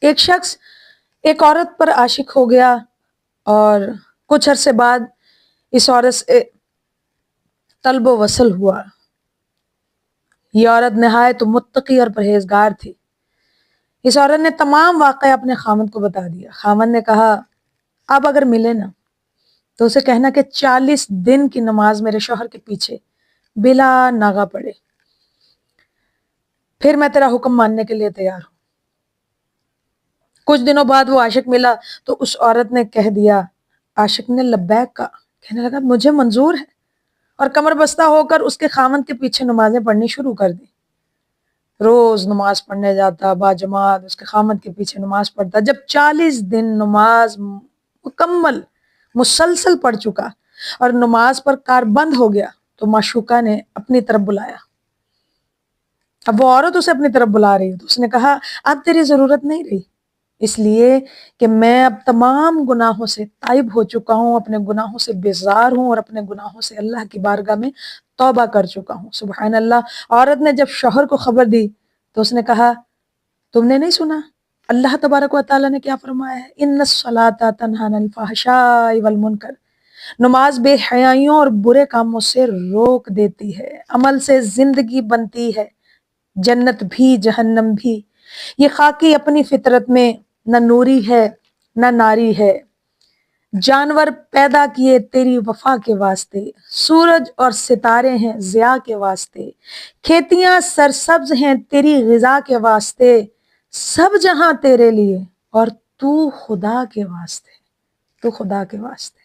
ایک شخص ایک عورت پر عاشق ہو گیا اور کچھ عرصے بعد اس عورت سے طلب و وصل ہوا۔ یہ عورت نہایت متقی اور پرہیزگار تھی۔ اس عورت نے تمام واقعہ اپنے خاوند کو بتا دیا۔ خاوند نے کہا اب اگر ملے نا تو اسے کہنا کہ 40 دن کی نماز میرے شوہر کے پیچھے بلا ناغہ پڑے، پھر میں تیرا حکم ماننے کے لیے تیار ہوں۔ کچھ دنوں بعد وہ عاشق ملا تو اس عورت نے کہہ دیا، عاشق نے لبیک کہا، کہنے لگا مجھے منظور ہے، اور کمر بستہ ہو کر اس کے خاوند کے پیچھے نمازیں پڑھنی شروع کر دی۔ روز نماز پڑھنے جاتا، باجماعت اس کے خاوند کے پیچھے نماز پڑھتا۔ جب 40 دن نماز مکمل مسلسل پڑھ چکا اور نماز پر کار بند ہو گیا تو معشوقہ نے اپنی طرف بلایا۔ اب وہ عورت اسے اپنی طرف بلا رہی ہے تو اس نے کہا اب تیری ضرورت نہیں رہی، اس لیے کہ میں اب تمام گناہوں سے تائب ہو چکا ہوں، اپنے گناہوں سے بیزار ہوں اور اپنے گناہوں سے اللہ کی بارگاہ میں توبہ کر چکا ہوں۔ سبحان اللہ۔ عورت نے جب شوہر کو خبر دی تو اس نے کہا تم نے نہیں سنا اللہ تبارک و تعالیٰ نے کیا فرمایا ہے، ان الصلاۃ تنہی عن الفحشاء والمنکر، نماز بے حیائیوں اور برے کاموں سے روک دیتی ہے، عمل سے زندگی بنتی ہے، جنت بھی جہنم بھی۔ یہ خاکی اپنی فطرت میں نہ نوری ہے نہ ناری ہے۔ جانور پیدا کیے تیری وفا کے واسطے، سورج اور ستارے ہیں ضیاء کے واسطے، کھیتیاں سرسبز ہیں تیری غذا کے واسطے، سب جہاں تیرے لیے اور تو خدا کے واسطے، تو خدا کے واسطے۔